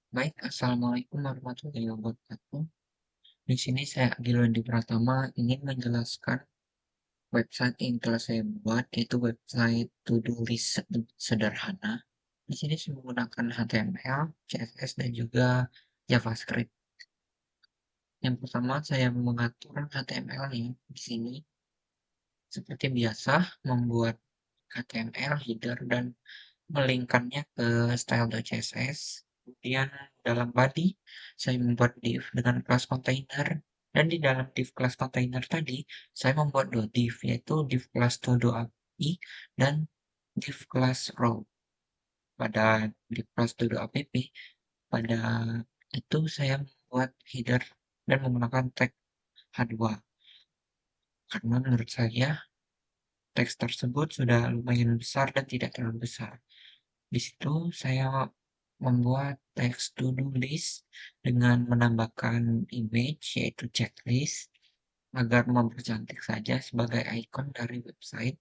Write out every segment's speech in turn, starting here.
Baik, assalamualaikum warahmatullahi wabarakatuh. Di sini saya Agil Wendi Pratama ingin menjelaskan website yang telah saya buat, yaitu website to-do list sederhana. Di sini saya menggunakan HTML, CSS, dan juga JavaScript. Yang pertama, saya mengatur HTML-nya di sini. Seperti biasa, membuat HTML, header, dan melingkannya ke style.css. Kemudian dalam body, saya membuat div dengan class container. Dan di dalam div class container tadi, saya membuat dua div, yaitu div class todo.api dan div class row. Pada div class todo.app, pada itu saya membuat header dan menggunakan tag H2. Karena menurut saya, teks tersebut sudah lumayan besar dan tidak terlalu besar. Di situ saya membuat teks to-do list dengan menambahkan image yaitu checklist agar mempercantik saja sebagai ikon dari website.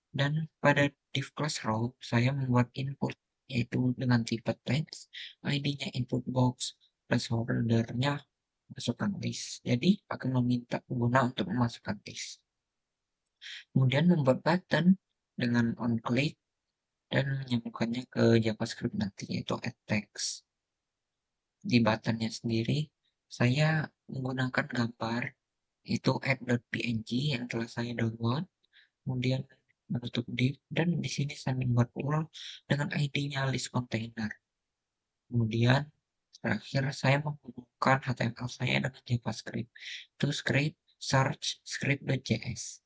Dan pada div class row saya membuat input yaitu dengan tipe teks, ID-nya input box, placeholder-nya masukkan list. Jadi akan meminta pengguna untuk memasukkan list. Kemudian membuat button dengan on click dan menyambungkannya ke JavaScript nanti yaitu add text. Di buttonnya sendiri, saya menggunakan gambar itu add.png yang telah saya download, kemudian menutup div, dan di sini saya membuat URL dengan ID-nya list container. Kemudian terakhir saya menghubungkan HTML saya dengan JavaScript. Itu script search script.js.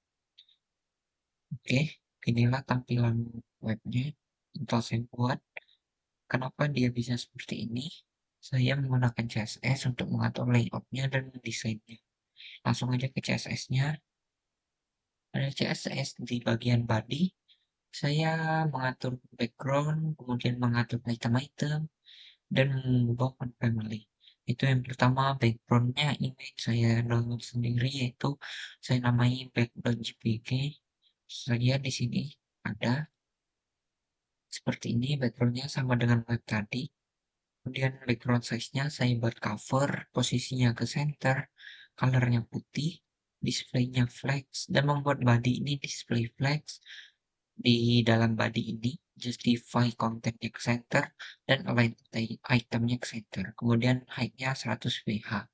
Oke, inilah tampilan webnya yang telah saya buat. Kenapa dia bisa seperti ini? Saya menggunakan CSS untuk mengatur layoutnya dan mendesainnya. Langsung aja ke CSS-nya. Pada CSS di bagian body, saya mengatur background, kemudian mengatur item-item, dan mengubah font family. Itu yang pertama, backgroundnya image saya download sendiri, yaitu saya namai back.jpg. Saya di sini ada seperti ini, backgroundnya sama dengan web tadi. Kemudian background size-nya saya buat cover, posisinya ke center, color-nya putih, display-nya flex, dan membuat body ini display flex. Di dalam body ini, justify content-nya ke center, dan align item-nya ke center. Kemudian height-nya 100 ph.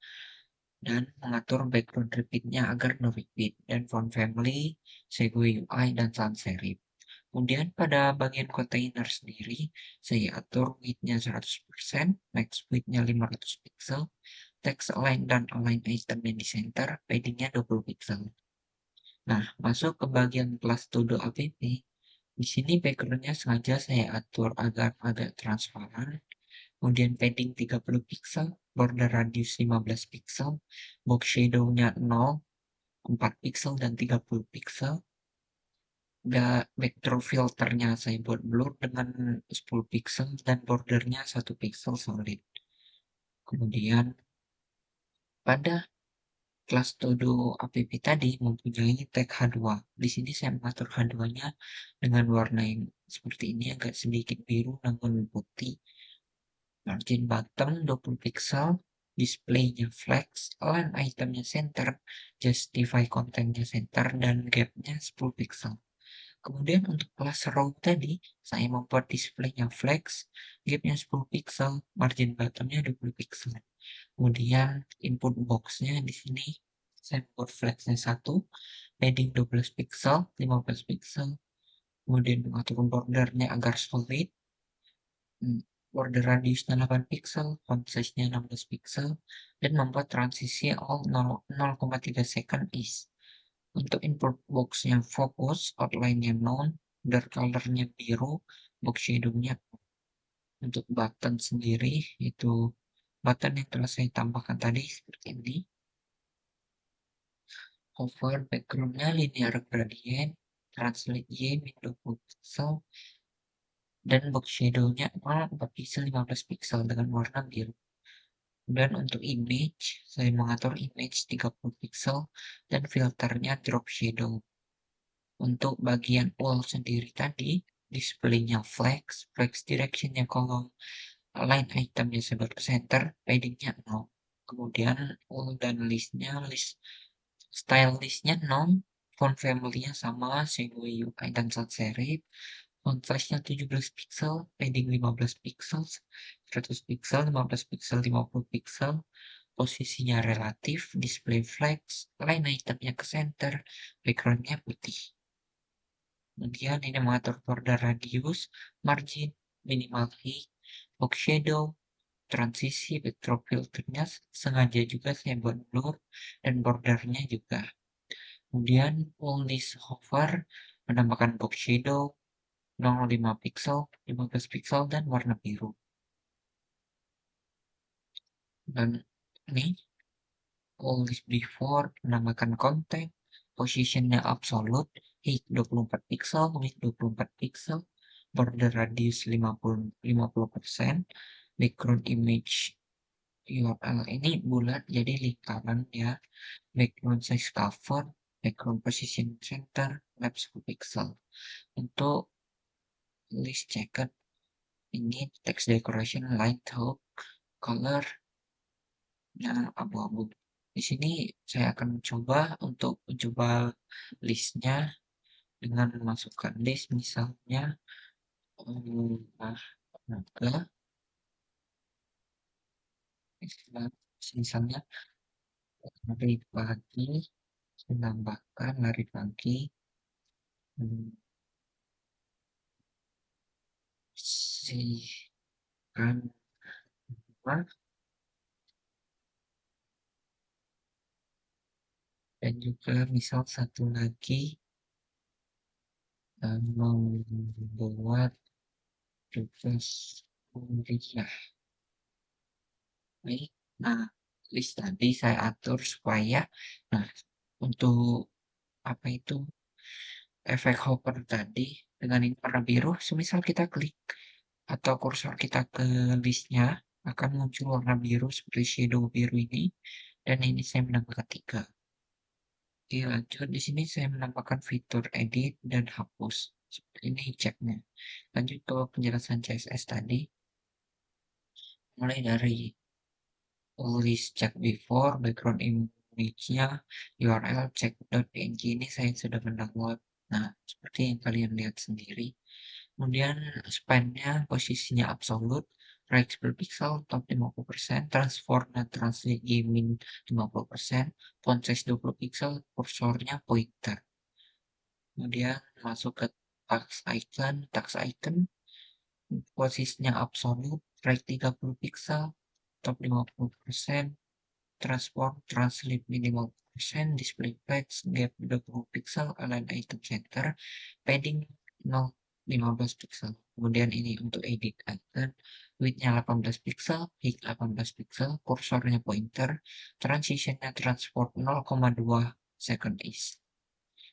Dan mengatur background repeat-nya agar no repeat. Dan font family, segue UI, dan sans serif. Kemudian pada bagian container sendiri, saya atur width-nya 100%, max width-nya 500 pixel, text align dan align item-nya di center, padding-nya 20 pixel. Nah, masuk ke bagian kelas todo app. Di sini background-nya sengaja saya atur agar agak transparan. Kemudian padding 30 pixel, border radius 15 pixel, box shadow-nya 0, 4 pixel dan 30 pixel. Backdrop filternya saya buat blur dengan 10 pixel dan bordernya 1 pixel solid. Kemudian pada kelas todo app tadi mempunyai tag H2. Di sini saya mengatur H2-nya dengan warna yang seperti ini, agak sedikit biru namun putih. Margin bottom 20 pixel, displaynya flex, align itemnya center, justify kontennya center, dan gapnya 10 pixel. Kemudian untuk kelas row tadi, saya membuat displaynya flex, gapnya 10 pixel, margin bottomnya 20 pixel. Kemudian input boxnya di sini saya buat flexnya 1, padding 12 pixel, 15 pixel. Kemudian mengatur bordernya agar solid, border radiusnya 8 pixel, font size-nya 16 pixel, dan membuat transisi all 0,3 second is. Untuk input box-nya fokus, outline-nya none, dark color-nya biru, box shadow-nya. Untuk button sendiri, itu button yang telah saya tambahkan tadi seperti ini. Hover background-nya linear gradient, translate Y min 20 pixel, dan box shadow-nya 4 pixel 15 pixel dengan warna biru. Dan untuk image, saya mengatur image 30 pixel dan filternya drop shadow. Untuk bagian all sendiri tadi, display-nya flex direction-nya kolom, line itemnya saya buat ke center, paddingnya 0. Kemudian all dan listnya, style listnya 0, font family-nya sama, segue UI dan sans serif, font size-nya 17 pixel, padding 15 pixel, 100 pixel, 15 pixel, 50 pixel, posisinya relatif, display flex, line itemnya ke center, background-nya putih. Kemudian ini mengatur border radius, margin, minimal height, box shadow, transisi, backdrop filternya sengaja juga saya buat blur, dan bordernya juga. Kemudian all this hover menambahkan box shadow, 0,5 pixel, 15 pixel, dan warna biru. Dan ini all this before menambahkan konten, positionnya absolute, height 24 pixel, width 24 pixel, border radius 50%, background image URL ini bulat jadi lingkaran ya, background size cover, background position center, lap 10 pixel. Untuk list checker ini text decoration light tone color abu-abu. Di sini saya akan coba untuk mencoba listnya dengan memasukkan list misalnya naga, misalnya lari pagi, menambahkan lari pagi, si kan dan juga misal satu lagi membuat tugas kuliah. Baik, nah list tadi saya atur supaya, nah untuk apa itu efek hover tadi dengan ini warna biru, semisal kita klik atau kursor kita ke listnya akan muncul warna biru seperti shadow biru ini, dan ini saya menambahkan 3. Oke, lanjut. Di sini saya menambahkan fitur edit dan hapus. Seperti ini ceknya. Lanjut ke penjelasan CSS tadi. Mulai dari list check before, background image-nya, URL check.png ini saya sudah mendownload. Nah, seperti yang kalian lihat sendiri. Kemudian span-nya posisinya absolute, right per pixel, top 50%, transform dan translate gaming 50%, font size 20 pixel, kursornya pointer. Kemudian masuk ke tax icon, posisinya absolute, right 30 pixel, top 50%, transform, translate minimal persen, display text, gap 20 pixel, align item center, padding 0, 15 pixel. Kemudian ini untuk edit icon, width-nya 18 pixel, height 18 pixel, kursornya pointer, transition-nya transform 0,2 second is.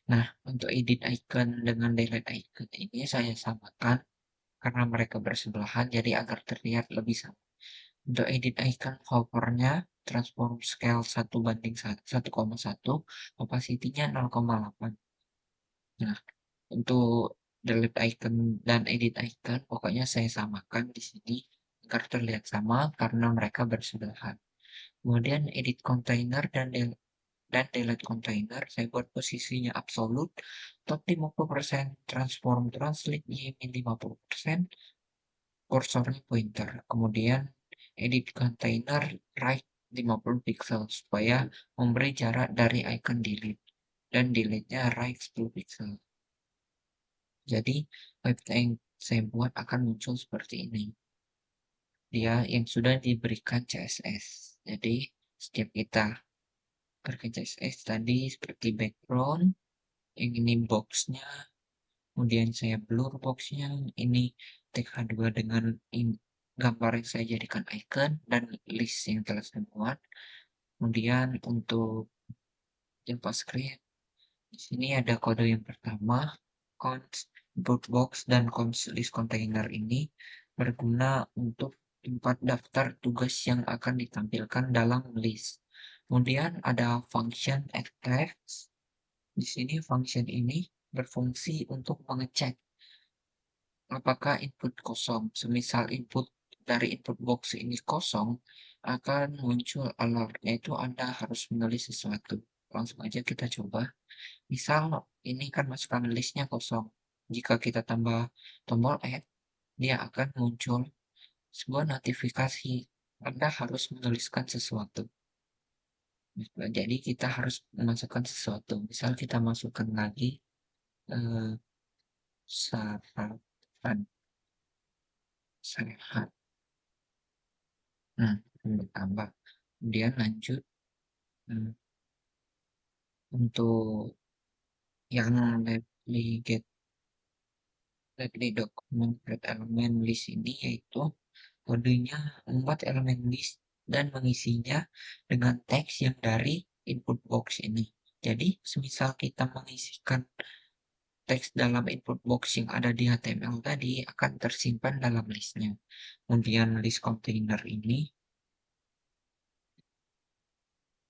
Nah, untuk edit icon dengan delete icon ini saya samakan karena mereka bersebelahan jadi agar terlihat lebih sama. Untuk edit icon hovernya transform scale 1:1,1, opacity-nya 0,8. Nah, untuk delete icon dan edit icon pokoknya saya samakan di sini agar terlihat sama karena mereka bersebelahan. Kemudian edit container dan delete container saya buat posisinya absolute, top 50%, transform translate YMIN 50%, kursornya pointer. Kemudian edit container right 50 pixel supaya memberi jarak dari icon delete dan delete-nya right 10 pixel. Jadi website yang saya buat akan muncul seperti ini. Dia yang sudah diberikan CSS. Jadi setiap kita berikan CSS tadi seperti background, yang ini boxnya, kemudian saya blur boxnya, ini tag H2 dengan gambar yang saya jadikan icon dan list yang telah saya buat. Kemudian untuk JavaScript, di sini ada kode yang pertama, const input box dan const list container ini berguna untuk tempat daftar tugas yang akan ditampilkan dalam list. Kemudian ada function add text. Di sini function ini berfungsi untuk mengecek apakah input kosong. Semisal input dari input box ini kosong, akan muncul alert, yaitu Anda harus menulis sesuatu. Langsung aja kita coba. Misal ini kan masukan listnya kosong. Jika kita tambah tombol add, dia akan muncul sebuah notifikasi. Anda harus menuliskan sesuatu. Jadi kita harus memasukkan sesuatu. Misal kita masukkan lagi eh, sarapan sehat. Nah, tambah. Kemudian lanjut hmm, untuk yang Letly document create elemen list ini yaitu kodenya membuat elemen list dan mengisinya dengan teks yang dari input box ini. Jadi, semisal kita mengisikan teks dalam input box yang ada di HTML tadi akan tersimpan dalam listnya. Kemudian list container ini,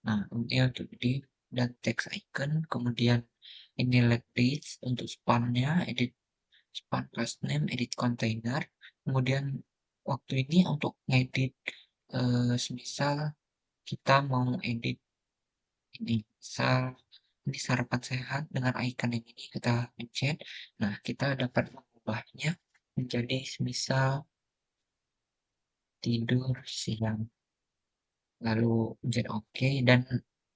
nah ini untuk div dan text icon. Kemudian ini let list untuk span-nya, edit span class name, edit container. Kemudian waktu ini untuk ngedit semisal kita mau edit ini, misal ini sarapan sehat dengan icon yang ini kita pencet. Nah, kita dapat mengubahnya menjadi semisal tidur siang. Lalu pencet OK dan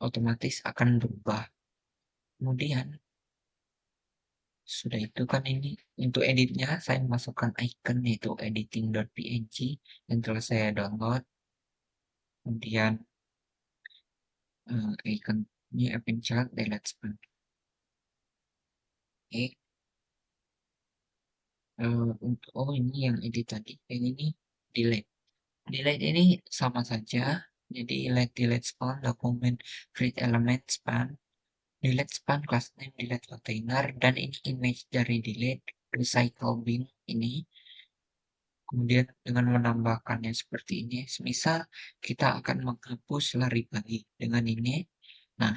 otomatis akan berubah. Kemudian sudah itu kan ini untuk editnya saya masukkan icon yaitu editing.png yang telah saya download. Kemudian iconnya open chart delete span. Oke, untuk ini yang edit tadi, yang ini delete. Delete ini sama saja. Jadi delete span, dokumen create element span, delete span class name, delete container, dan ini image dari delete recycle bin ini. Kemudian dengan menambahkannya seperti ini, semisal kita akan menghapus lari pagi dengan ini, nah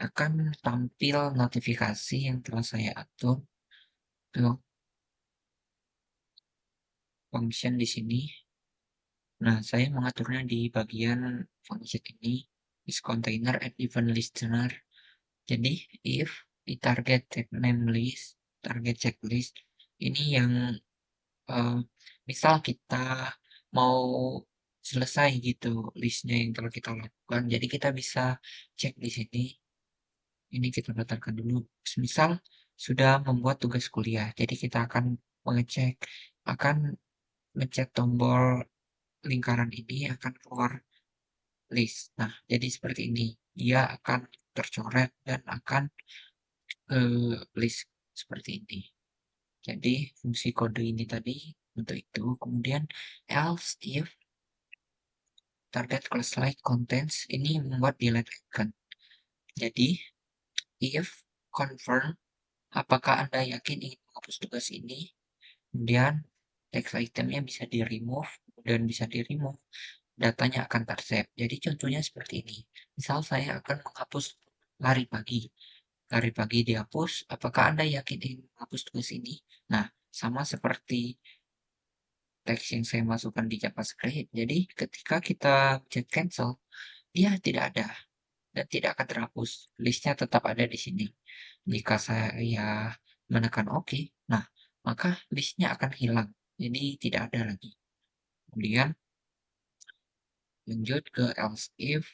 akan tampil notifikasi yang telah saya atur ke function di sini. Nah, saya mengaturnya di bagian function ini, is container at event listener. Jadi, if di target check name list, target checklist, ini yang misal kita mau selesai gitu listnya yang telah kita lakukan. Jadi kita bisa cek di sini. Ini kita daftarkan dulu. Misal sudah membuat tugas kuliah. Jadi kita akan mengecek, akan mencet tombol lingkaran ini akan keluar list. Nah, jadi seperti ini. Dia akan tercoret dan akan ke list seperti ini. Jadi fungsi kode ini tadi untuk itu. Kemudian else if target class like contents ini membuat delete icon. Jadi if confirm apakah Anda yakin ingin menghapus tugas ini, kemudian text itemnya bisa di remove dan bisa di remove, datanya akan tersave. Jadi contohnya seperti ini. Misal saya akan menghapus lari pagi. Lari pagi dihapus, apakah Anda yakin ingin menghapus tugas ini? Nah, sama seperti teks yang saya masukkan di JavaScript. Jadi ketika kita chat cancel, dia tidak ada dan tidak akan terhapus. Listnya tetap ada di sini. Jika saya menekan OK, nah maka listnya akan hilang. Jadi tidak ada lagi. Kemudian lanjut ke else if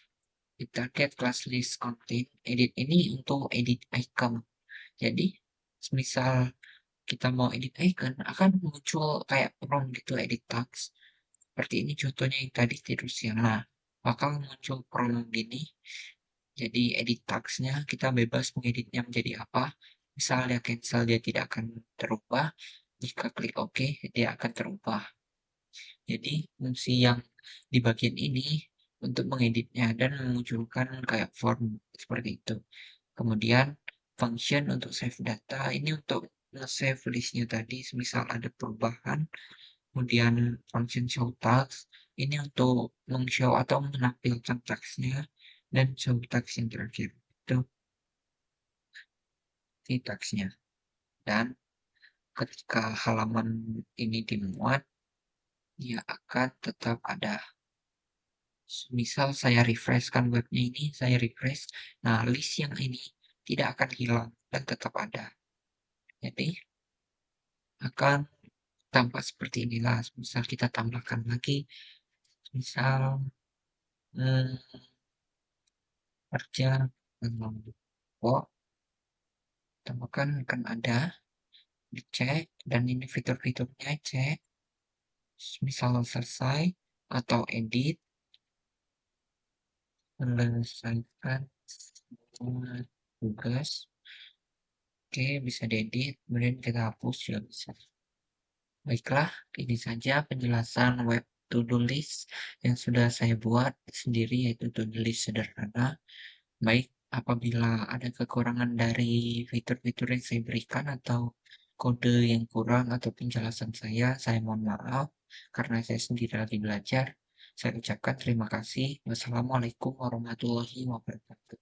di target class list contain edit ini untuk edit icon. Jadi misal kita mau edit icon akan muncul kayak prompt gitu edit text. Seperti ini contohnya yang tadi tidur siang. Nah, bakal muncul prompt gini. Jadi edit text-nya kita bebas mengeditnya menjadi apa. Misalnya cancel dia tidak akan terubah. Jika klik OK, dia akan terubah. Jadi fungsi yang di bagian ini untuk mengeditnya dan memunculkan kayak form seperti itu. Kemudian function untuk save data ini untuk nge-save listnya tadi, misal ada perubahan. Kemudian function show tags ini untuk meng-show atau menampilkan teksnya dan show tags yang terakhir itu di teksnya. Dan ketika halaman ini dimuat, dia akan tetap ada. Misal saya refresh-kan webnya ini, saya refresh, nah list yang ini tidak akan hilang dan tetap ada. Jadi akan tampak seperti inilah. Misal kita tambahkan lagi, misal hmm, kerja kelompok, tambahkan akan ada, dicek, dan ini fitur-fiturnya cek, misal selesai atau edit, selesaikan semua tugas. Oke, bisa diedit, kemudian kita hapus juga bisa. Baiklah, ini saja penjelasan web to-do list yang sudah saya buat sendiri, yaitu to-do list sederhana. Baik, apabila ada kekurangan dari fitur-fitur yang saya berikan atau kode yang kurang atau penjelasan saya mohon maaf karena saya sendiri lagi belajar. Saya ucapkan terima kasih. Wassalamualaikum warahmatullahi wabarakatuh.